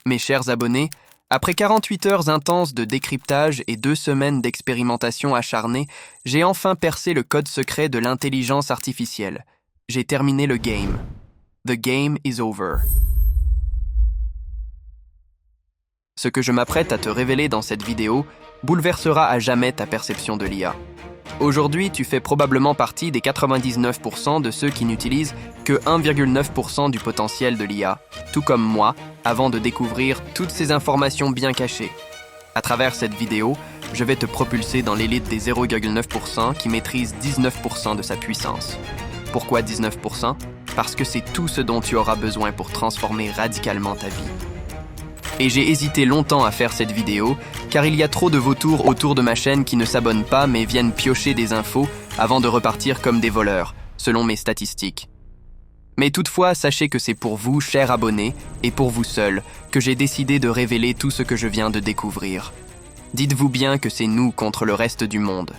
Mes chers abonnés, après 48 heures intenses de décryptage et 2 semaines d'expérimentation acharnée, j'ai enfin percé le code secret de l'intelligence artificielle. J'ai terminé le game. The game is over. Ce que je m'apprête à te révéler dans cette vidéo bouleversera à jamais ta perception de l'IA. Aujourd'hui, tu fais probablement partie des 99% de ceux qui n'utilisent que 1,9% du potentiel de l'IA, tout comme moi, avant de découvrir toutes ces informations bien cachées. À travers cette vidéo, je vais te propulser dans l'élite des 0,9% qui maîtrisent 19% de sa puissance. Pourquoi 19%? Parce que c'est tout ce dont tu auras besoin pour transformer radicalement ta vie. Et j'ai hésité longtemps à faire cette vidéo, car il y a trop de vautours autour de ma chaîne qui ne s'abonnent pas mais viennent piocher des infos avant de repartir comme des voleurs, selon mes statistiques. Mais toutefois, sachez que c'est pour vous, chers abonnés, et pour vous seuls, que j'ai décidé de révéler tout ce que je viens de découvrir. Dites-vous bien que c'est nous contre le reste du monde.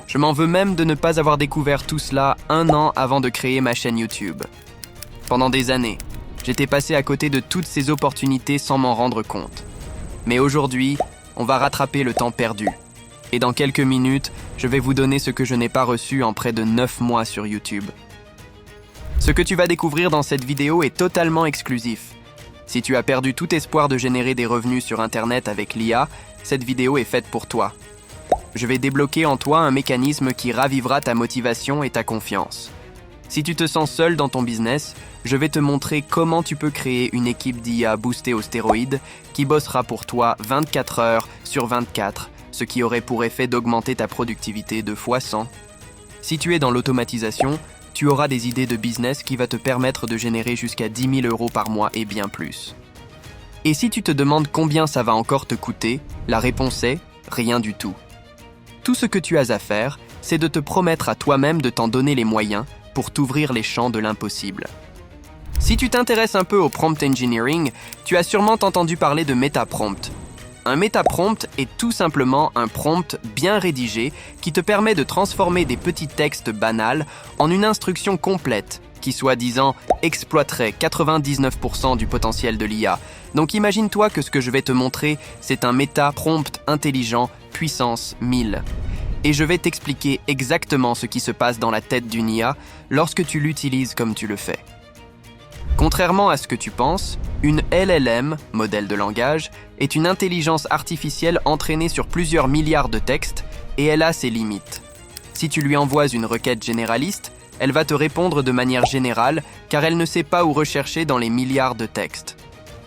Je m'en veux même de ne pas avoir découvert tout cela 1 an avant de créer ma chaîne YouTube. Pendant des années, j'étais passé à côté de toutes ces opportunités sans m'en rendre compte. Mais aujourd'hui, on va rattraper le temps perdu. Et dans quelques minutes, je vais vous donner ce que je n'ai pas reçu en près de 9 mois sur YouTube. Ce que tu vas découvrir dans cette vidéo est totalement exclusif. Si tu as perdu tout espoir de générer des revenus sur Internet avec l'IA, cette vidéo est faite pour toi. Je vais débloquer en toi un mécanisme qui ravivera ta motivation et ta confiance. Si tu te sens seul dans ton business, je vais te montrer comment tu peux créer une équipe d'IA boostée aux stéroïdes qui bossera pour toi 24 heures sur 24, ce qui aurait pour effet d'augmenter ta productivité 2 fois 100. Si tu es dans l'automatisation, tu auras des idées de business qui va te permettre de générer jusqu'à 10 000 € par mois et bien plus. Et si tu te demandes combien ça va encore te coûter, la réponse est rien du tout. Tout ce que tu as à faire, c'est de te promettre à toi-même de t'en donner les moyens pour t'ouvrir les champs de l'impossible. Si tu t'intéresses un peu au prompt engineering, tu as sûrement entendu parler de MetaPrompt. Un MetaPrompt est tout simplement un prompt bien rédigé qui te permet de transformer des petits textes banals en une instruction complète qui, soi-disant, exploiterait 99% du potentiel de l'IA. Donc imagine-toi que ce que je vais te montrer, c'est un MetaPrompt intelligent puissance 1000. Et je vais t'expliquer exactement ce qui se passe dans la tête d'une IA lorsque tu l'utilises comme tu le fais. Contrairement à ce que tu penses, une LLM, modèle de langage, est une intelligence artificielle entraînée sur plusieurs milliards de textes et elle a ses limites. Si tu lui envoies une requête généraliste, elle va te répondre de manière générale car elle ne sait pas où rechercher dans les milliards de textes.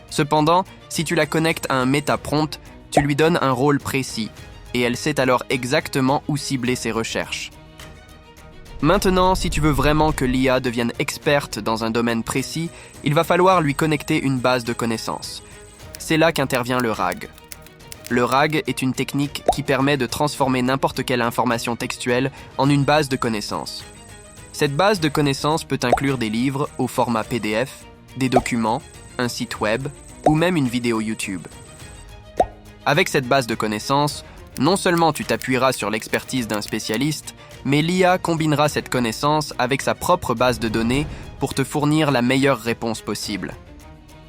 Cependant, si tu la connectes à un MetaPrompt, tu lui donnes un rôle précis et elle sait alors exactement où cibler ses recherches. Maintenant, si tu veux vraiment que l'IA devienne experte dans un domaine précis, il va falloir lui connecter une base de connaissances. C'est là qu'intervient le RAG. Le RAG est une technique qui permet de transformer n'importe quelle information textuelle en une base de connaissances. Cette base de connaissances peut inclure des livres au format PDF, des documents, un site web ou même une vidéo YouTube. Avec cette base de connaissances, non seulement tu t'appuieras sur l'expertise d'un spécialiste, mais l'IA combinera cette connaissance avec sa propre base de données pour te fournir la meilleure réponse possible.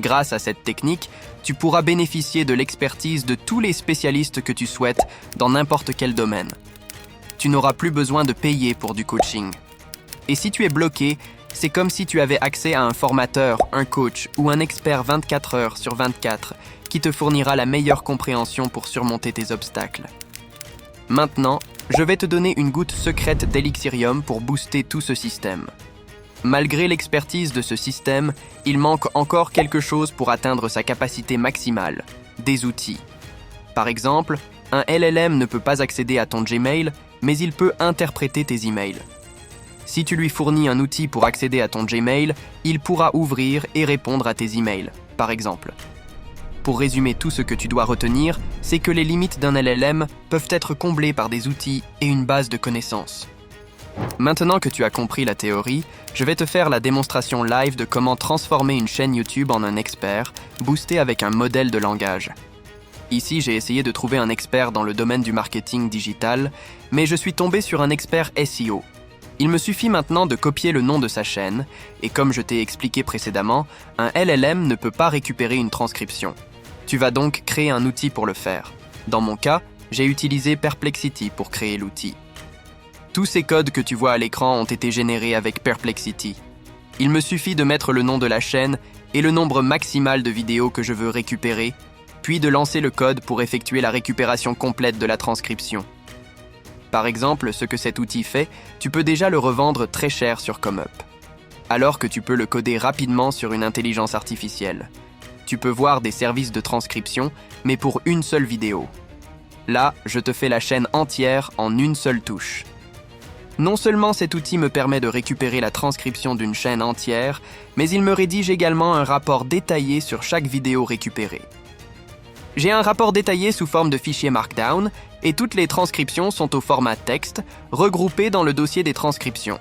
Grâce à cette technique, tu pourras bénéficier de l'expertise de tous les spécialistes que tu souhaites dans n'importe quel domaine. Tu n'auras plus besoin de payer pour du coaching. Et si tu es bloqué, c'est comme si tu avais accès à un formateur, un coach ou un expert 24 heures sur 24 qui te fournira la meilleure compréhension pour surmonter tes obstacles. Maintenant, je vais te donner une goutte secrète d'Elixirium pour booster tout ce système. Malgré l'expertise de ce système, il manque encore quelque chose pour atteindre sa capacité maximale, des outils. Par exemple, un LLM ne peut pas accéder à ton Gmail, mais il peut interpréter tes emails. Si tu lui fournis un outil pour accéder à ton Gmail, il pourra ouvrir et répondre à tes emails, par exemple. Pour résumer tout ce que tu dois retenir, c'est que les limites d'un LLM peuvent être comblées par des outils et une base de connaissances. Maintenant que tu as compris la théorie, je vais te faire la démonstration live de comment transformer une chaîne YouTube en un expert, boosté avec un modèle de langage. Ici, j'ai essayé de trouver un expert dans le domaine du marketing digital, mais je suis tombé sur un expert SEO. Il me suffit maintenant de copier le nom de sa chaîne, et comme je t'ai expliqué précédemment, un LLM ne peut pas récupérer une transcription. Tu vas donc créer un outil pour le faire. Dans mon cas, j'ai utilisé Perplexity pour créer l'outil. Tous ces codes que tu vois à l'écran ont été générés avec Perplexity. Il me suffit de mettre le nom de la chaîne et le nombre maximal de vidéos que je veux récupérer, puis de lancer le code pour effectuer la récupération complète de la transcription. Par exemple, ce que cet outil fait, tu peux déjà le revendre très cher sur ComeUp, alors que tu peux le coder rapidement sur une intelligence artificielle. Tu peux voir des services de transcription, mais pour une seule vidéo. Là, je te fais la chaîne entière en une seule touche. Non seulement cet outil me permet de récupérer la transcription d'une chaîne entière, mais il me rédige également un rapport détaillé sur chaque vidéo récupérée. J'ai un rapport détaillé sous forme de fichier Markdown et toutes les transcriptions sont au format texte, regroupées dans le dossier des transcriptions.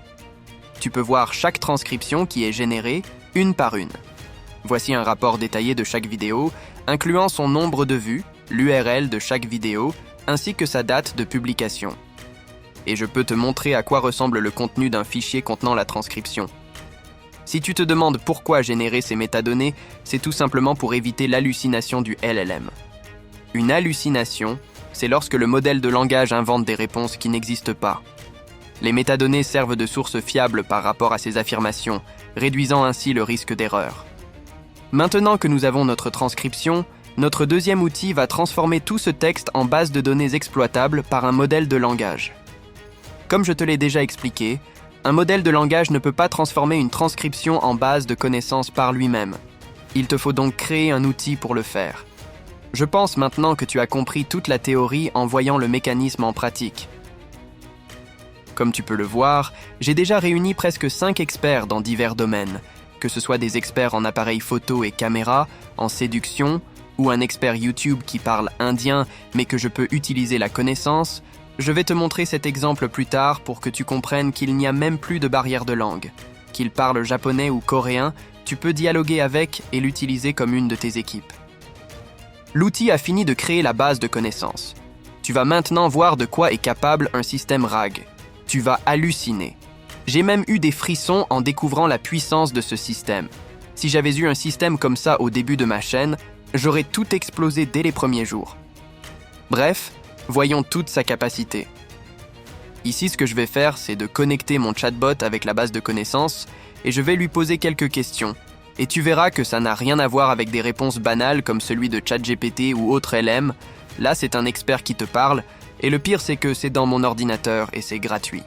Tu peux voir chaque transcription qui est générée, une par une. Voici un rapport détaillé de chaque vidéo, incluant son nombre de vues, l'URL de chaque vidéo, ainsi que sa date de publication. Et je peux te montrer à quoi ressemble le contenu d'un fichier contenant la transcription. Si tu te demandes pourquoi générer ces métadonnées, c'est tout simplement pour éviter l'hallucination du LLM. Une hallucination, c'est lorsque le modèle de langage invente des réponses qui n'existent pas. Les métadonnées servent de source fiable par rapport à ces affirmations, réduisant ainsi le risque d'erreur. Maintenant que nous avons notre transcription, notre deuxième outil va transformer tout ce texte en base de données exploitable par un modèle de langage. Comme je te l'ai déjà expliqué, un modèle de langage ne peut pas transformer une transcription en base de connaissances par lui-même. Il te faut donc créer un outil pour le faire. Je pense maintenant que tu as compris toute la théorie en voyant le mécanisme en pratique. Comme tu peux le voir, j'ai déjà réuni presque 5 experts dans divers domaines, que ce soit des experts en appareils photo et caméra, en séduction, ou un expert YouTube qui parle indien mais que je peux utiliser la connaissance. Je vais te montrer cet exemple plus tard pour que tu comprennes qu'il n'y a même plus de barrière de langue. Qu'il parle japonais ou coréen, tu peux dialoguer avec et l'utiliser comme une de tes équipes. L'outil a fini de créer la base de connaissances. Tu vas maintenant voir de quoi est capable un système RAG. Tu vas halluciner. J'ai même eu des frissons en découvrant la puissance de ce système. Si j'avais eu un système comme ça au début de ma chaîne, j'aurais tout explosé dès les premiers jours. Bref, voyons toute sa capacité. Ici, ce que je vais faire, c'est de connecter mon chatbot avec la base de connaissances et je vais lui poser quelques questions. Et tu verras que ça n'a rien à voir avec des réponses banales comme celui de ChatGPT ou autre LM. Là, c'est un expert qui te parle et le pire, c'est que c'est dans mon ordinateur et c'est gratuit.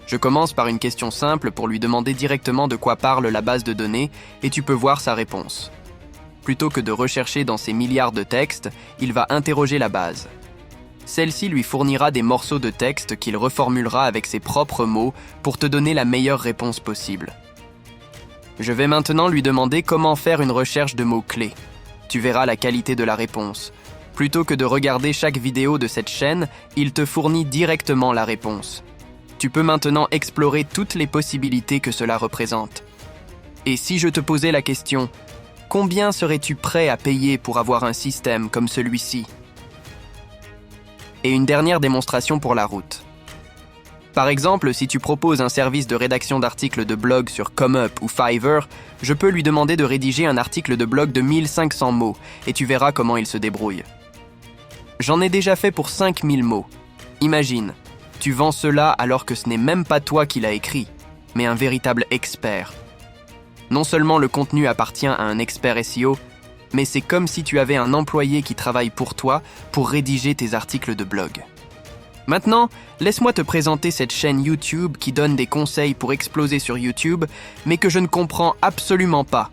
Je commence par une question simple pour lui demander directement de quoi parle la base de données et tu peux voir sa réponse. Plutôt que de rechercher dans ces milliards de textes, il va interroger la base. Celle-ci lui fournira des morceaux de texte qu'il reformulera avec ses propres mots pour te donner la meilleure réponse possible. Je vais maintenant lui demander comment faire une recherche de mots-clés. Tu verras la qualité de la réponse. Plutôt que de regarder chaque vidéo de cette chaîne, il te fournit directement la réponse. Tu peux maintenant explorer toutes les possibilités que cela représente. Et si je te posais la question, combien serais-tu prêt à payer pour avoir un système comme celui-ci? Et une dernière démonstration pour la route. Par exemple, si tu proposes un service de rédaction d'articles de blog sur ComeUp ou Fiverr, je peux lui demander de rédiger un article de blog de 1500 mots et tu verras comment il se débrouille. J'en ai déjà fait pour 5000 mots. Imagine, tu vends cela alors que ce n'est même pas toi qui l'as écrit, mais un véritable expert. Non seulement le contenu appartient à un expert SEO, mais c'est comme si tu avais un employé qui travaille pour toi pour rédiger tes articles de blog. Maintenant, laisse-moi te présenter cette chaîne YouTube qui donne des conseils pour exploser sur YouTube, mais que je ne comprends absolument pas.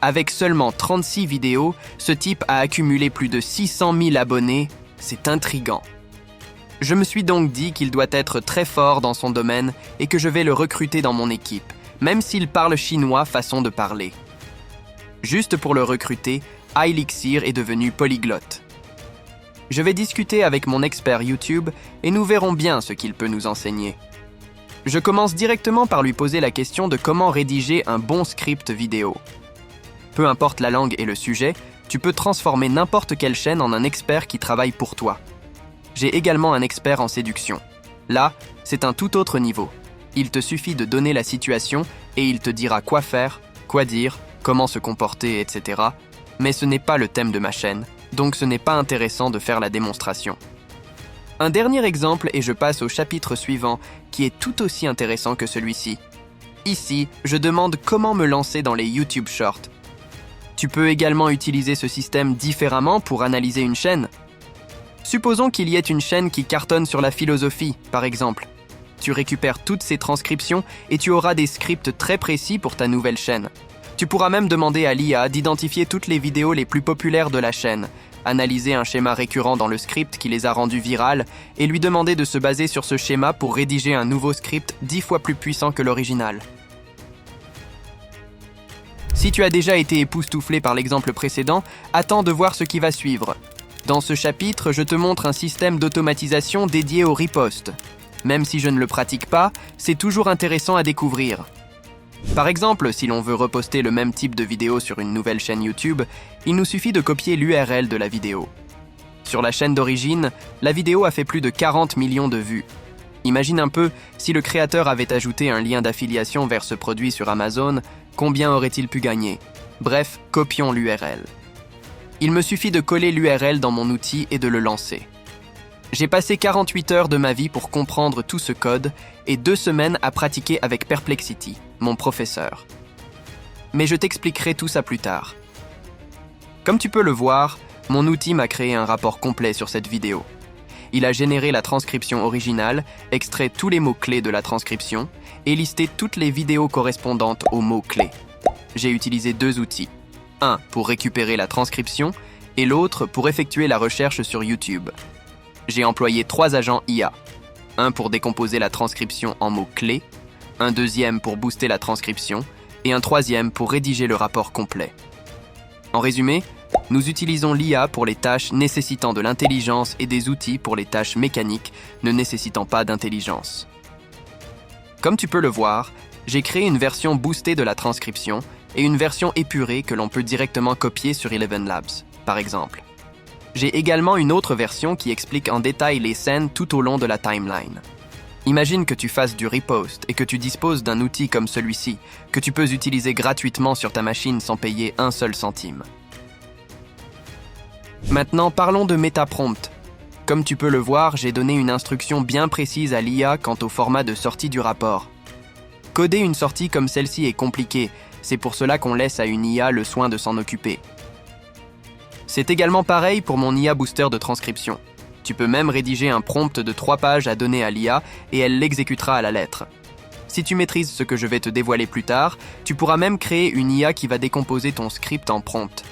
Avec seulement 36 vidéos, ce type a accumulé plus de 600 000 abonnés, c'est intriguant. Je me suis donc dit qu'il doit être très fort dans son domaine et que je vais le recruter dans mon équipe, même s'il parle chinois façon de parler. Juste pour le recruter, iLixir est devenu polyglotte. Je vais discuter avec mon expert YouTube et nous verrons bien ce qu'il peut nous enseigner. Je commence directement par lui poser la question de comment rédiger un bon script vidéo. Peu importe la langue et le sujet, tu peux transformer n'importe quelle chaîne en un expert qui travaille pour toi. J'ai également un expert en séduction. Là, c'est un tout autre niveau. Il te suffit de donner la situation et il te dira quoi faire, quoi dire, comment se comporter, etc. Mais ce n'est pas le thème de ma chaîne, donc ce n'est pas intéressant de faire la démonstration. Un dernier exemple et je passe au chapitre suivant qui est tout aussi intéressant que celui-ci. Ici, je demande comment me lancer dans les YouTube Shorts. Tu peux également utiliser ce système différemment pour analyser une chaîne. Supposons qu'il y ait une chaîne qui cartonne sur la philosophie, par exemple. Tu récupères toutes ces transcriptions et tu auras des scripts très précis pour ta nouvelle chaîne. Tu pourras même demander à l'IA d'identifier toutes les vidéos les plus populaires de la chaîne, analyser un schéma récurrent dans le script qui les a rendus virales et lui demander de se baser sur ce schéma pour rédiger un nouveau script 10 fois plus puissant que l'original. Si tu as déjà été époustouflé par l'exemple précédent, attends de voir ce qui va suivre. Dans ce chapitre, je te montre un système d'automatisation dédié au riposte. Même si je ne le pratique pas, c'est toujours intéressant à découvrir. Par exemple, si l'on veut reposter le même type de vidéo sur une nouvelle chaîne YouTube, il nous suffit de copier l'URL de la vidéo. Sur la chaîne d'origine, la vidéo a fait plus de 40 millions de vues. Imagine un peu, si le créateur avait ajouté un lien d'affiliation vers ce produit sur Amazon, combien aurait-il pu gagner? Bref, copions l'URL. Il me suffit de coller l'URL dans mon outil et de le lancer. J'ai passé 48 heures de ma vie pour comprendre tout ce code et 2 semaines à pratiquer avec Perplexity, mon professeur. Mais je t'expliquerai tout ça plus tard. Comme tu peux le voir, mon outil m'a créé un rapport complet sur cette vidéo. Il a généré la transcription originale, extrait tous les mots-clés de la transcription et listé toutes les vidéos correspondantes aux mots-clés. J'ai utilisé 2 outils. Un pour récupérer la transcription et l'autre pour effectuer la recherche sur YouTube. J'ai employé 3 agents IA. Un pour décomposer la transcription en mots-clés, un deuxième pour booster la transcription et un troisième pour rédiger le rapport complet. En résumé, nous utilisons l'IA pour les tâches nécessitant de l'intelligence et des outils pour les tâches mécaniques ne nécessitant pas d'intelligence. Comme tu peux le voir, j'ai créé une version boostée de la transcription et une version épurée que l'on peut directement copier sur ElevenLabs, par exemple. J'ai également une autre version qui explique en détail les scènes tout au long de la timeline. Imagine que tu fasses du repost et que tu disposes d'un outil comme celui-ci, que tu peux utiliser gratuitement sur ta machine sans payer un seul centime. Maintenant, parlons de MetaPrompt. Comme tu peux le voir, j'ai donné une instruction bien précise à l'IA quant au format de sortie du rapport. Coder une sortie comme celle-ci est compliqué, c'est pour cela qu'on laisse à une IA le soin de s'en occuper. C'est également pareil pour mon IA Booster de transcription. Tu peux même rédiger un prompt de 3 pages à donner à l'IA et elle l'exécutera à la lettre. Si tu maîtrises ce que je vais te dévoiler plus tard, tu pourras même créer une IA qui va décomposer ton script en prompt.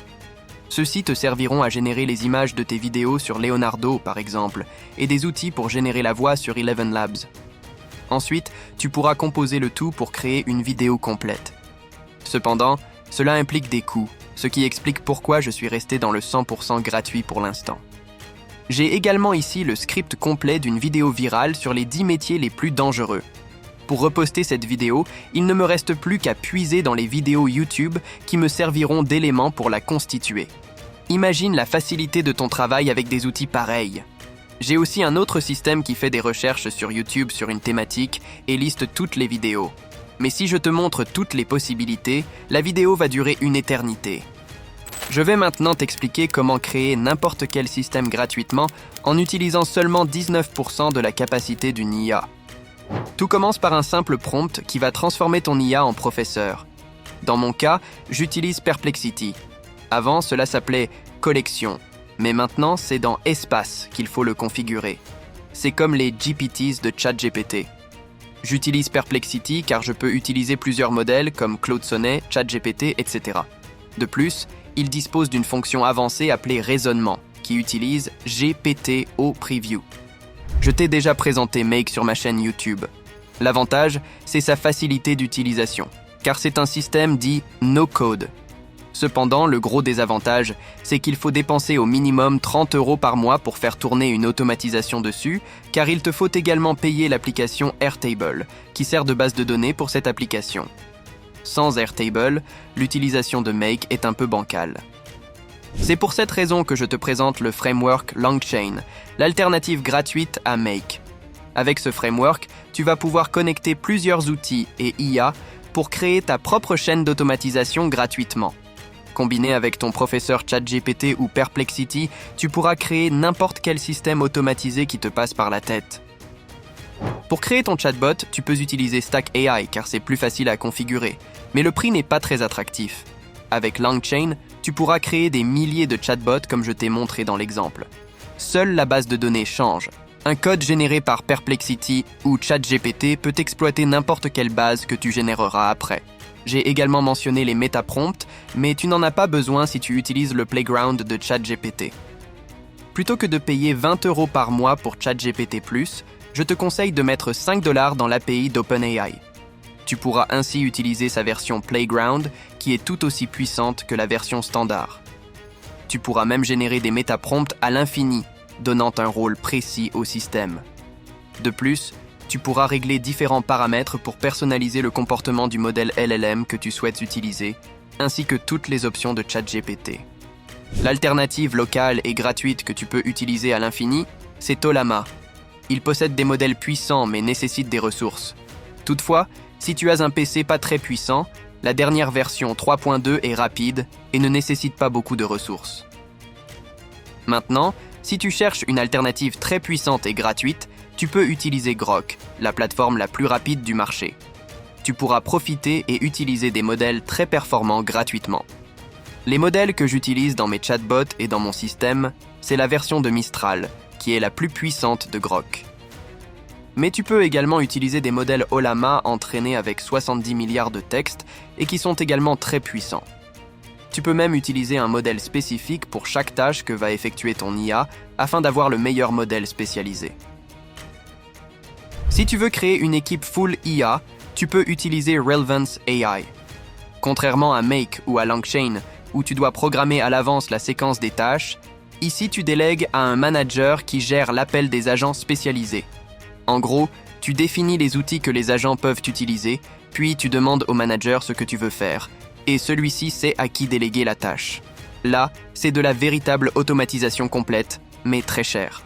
Ceux-ci te serviront à générer les images de tes vidéos sur Leonardo, par exemple, et des outils pour générer la voix sur ElevenLabs. Ensuite, tu pourras composer le tout pour créer une vidéo complète. Cependant, cela implique des coûts, ce qui explique pourquoi je suis resté dans le 100% gratuit pour l'instant. J'ai également ici le script complet d'une vidéo virale sur les 10 métiers les plus dangereux. Pour reposter cette vidéo, il ne me reste plus qu'à puiser dans les vidéos YouTube qui me serviront d'éléments pour la constituer. Imagine la facilité de ton travail avec des outils pareils. J'ai aussi un autre système qui fait des recherches sur YouTube sur une thématique et liste toutes les vidéos. Mais si je te montre toutes les possibilités, la vidéo va durer une éternité. Je vais maintenant t'expliquer comment créer n'importe quel système gratuitement en utilisant seulement 19% de la capacité d'une IA. Tout commence par un simple prompt qui va transformer ton IA en professeur. Dans mon cas, j'utilise Perplexity. Avant, cela s'appelait Collection, mais maintenant, c'est dans Espace qu'il faut le configurer. C'est comme les GPTs de ChatGPT. J'utilise Perplexity car je peux utiliser plusieurs modèles comme Claude Sonnet, ChatGPT, etc. De plus, il dispose d'une fonction avancée appelée raisonnement, qui utilise GPT-O Preview. Je t'ai déjà présenté Make sur ma chaîne YouTube. L'avantage, c'est sa facilité d'utilisation, car c'est un système dit no-code. Cependant, le gros désavantage, c'est qu'il faut dépenser au minimum 30 € par mois pour faire tourner une automatisation dessus, car il te faut également payer l'application Airtable, qui sert de base de données pour cette application. Sans Airtable, l'utilisation de Make est un peu bancale. C'est pour cette raison que je te présente le framework LangChain, l'alternative gratuite à Make. Avec ce framework, tu vas pouvoir connecter plusieurs outils et IA pour créer ta propre chaîne d'automatisation gratuitement. Combiné avec ton professeur ChatGPT ou Perplexity, tu pourras créer n'importe quel système automatisé qui te passe par la tête. Pour créer ton chatbot, tu peux utiliser Stack AI car c'est plus facile à configurer, mais le prix n'est pas très attractif. Avec LangChain, tu pourras créer des milliers de chatbots comme je t'ai montré dans l'exemple. Seule la base de données change. Un code généré par Perplexity ou ChatGPT peut exploiter n'importe quelle base que tu généreras après. J'ai également mentionné les métaprompts, mais tu n'en as pas besoin si tu utilises le playground de ChatGPT. Plutôt que de payer 20 € par mois pour ChatGPT+, je te conseille de mettre 5 $ dans l'API d'OpenAI. Tu pourras ainsi utiliser sa version Playground, qui est tout aussi puissante que la version standard. Tu pourras même générer des métaprompts à l'infini, donnant un rôle précis au système. De plus, tu pourras régler différents paramètres pour personnaliser le comportement du modèle LLM que tu souhaites utiliser, ainsi que toutes les options de ChatGPT. L'alternative locale et gratuite que tu peux utiliser à l'infini, c'est Tollama. Il possède des modèles puissants mais nécessite des ressources. Toutefois, si tu as un PC pas très puissant, la dernière version 3.2 est rapide et ne nécessite pas beaucoup de ressources. Maintenant, si tu cherches une alternative très puissante et gratuite, tu peux utiliser Grok, la plateforme la plus rapide du marché. Tu pourras profiter et utiliser des modèles très performants gratuitement. Les modèles que j'utilise dans mes chatbots et dans mon système, c'est la version de Mistral, qui est la plus puissante de Grok. Mais tu peux également utiliser des modèles Ollama entraînés avec 70 milliards de textes et qui sont également très puissants. Tu peux même utiliser un modèle spécifique pour chaque tâche que va effectuer ton IA afin d'avoir le meilleur modèle spécialisé. Si tu veux créer une équipe full IA, tu peux utiliser Relevance AI. Contrairement à Make ou à LangChain, où tu dois programmer à l'avance la séquence des tâches, ici tu délègues à un manager qui gère l'appel des agents spécialisés. En gros, tu définis les outils que les agents peuvent utiliser, puis tu demandes au manager ce que tu veux faire, et celui-ci sait à qui déléguer la tâche. Là, c'est de la véritable automatisation complète, mais très chère.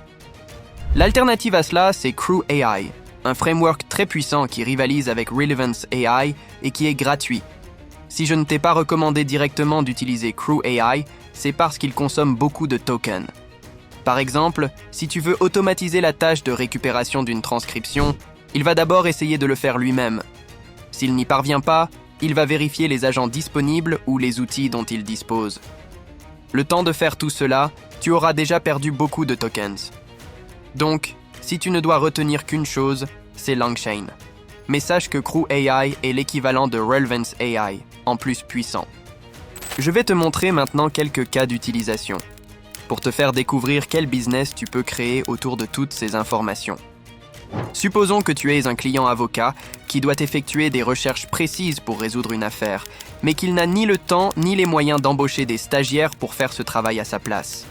L'alternative à cela, c'est Crew AI, un framework très puissant qui rivalise avec Relevance AI et qui est gratuit. Si je ne t'ai pas recommandé directement d'utiliser Crew AI, c'est parce qu'il consomme beaucoup de tokens. Par exemple, si tu veux automatiser la tâche de récupération d'une transcription, il va d'abord essayer de le faire lui-même. S'il n'y parvient pas, il va vérifier les agents disponibles ou les outils dont il dispose. Le temps de faire tout cela, tu auras déjà perdu beaucoup de tokens. Donc, si tu ne dois retenir qu'une chose, c'est LangChain. Mais sache que Crew AI est l'équivalent de Relevance AI, en plus puissant. Je vais te montrer maintenant quelques cas d'utilisation, pour te faire découvrir quel business tu peux créer autour de toutes ces informations. Supposons que tu es un client avocat qui doit effectuer des recherches précises pour résoudre une affaire, mais qu'il n'a ni le temps ni les moyens d'embaucher des stagiaires pour faire ce travail à sa place.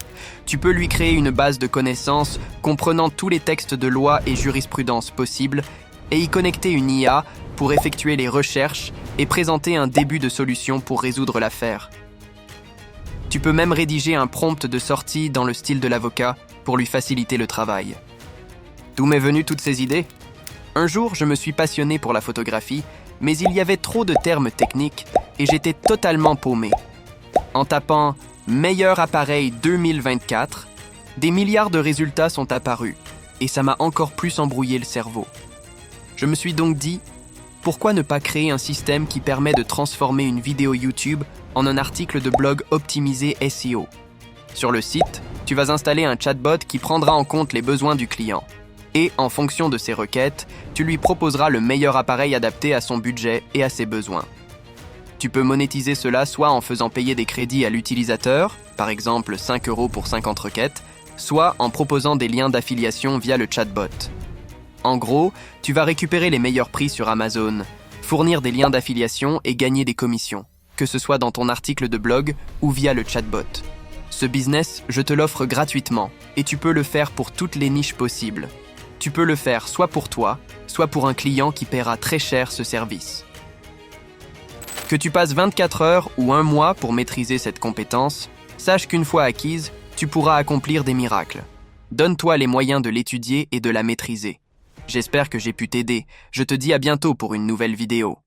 Tu peux lui créer une base de connaissances comprenant tous les textes de loi et jurisprudence possibles et y connecter une IA pour effectuer les recherches et présenter un début de solution pour résoudre l'affaire. Tu peux même rédiger un prompt de sortie dans le style de l'avocat pour lui faciliter le travail. D'où m'est venue toutes ces idées ? Un jour, je me suis passionné pour la photographie, mais il y avait trop de termes techniques et j'étais totalement paumé. En tapant « meilleur appareil 2024 », des milliards de résultats sont apparus et ça m'a encore plus embrouillé le cerveau. Je me suis donc dit, pourquoi ne pas créer un système qui permet de transformer une vidéo YouTube en un article de blog optimisé SEO. Sur le site, tu vas installer un chatbot qui prendra en compte les besoins du client. Et, en fonction de ses requêtes, tu lui proposeras le meilleur appareil adapté à son budget et à ses besoins. Tu peux monétiser cela soit en faisant payer des crédits à l'utilisateur, par exemple 5 € pour 50 requêtes, soit en proposant des liens d'affiliation via le chatbot. En gros, tu vas récupérer les meilleurs prix sur Amazon, fournir des liens d'affiliation et gagner des commissions, que ce soit dans ton article de blog ou via le chatbot. Ce business, je te l'offre gratuitement et tu peux le faire pour toutes les niches possibles. Tu peux le faire soit pour toi, soit pour un client qui paiera très cher ce service. Que tu passes 24 heures ou un mois pour maîtriser cette compétence, sache qu'une fois acquise, tu pourras accomplir des miracles. Donne-toi les moyens de l'étudier et de la maîtriser. J'espère que j'ai pu t'aider. Je te dis à bientôt pour une nouvelle vidéo.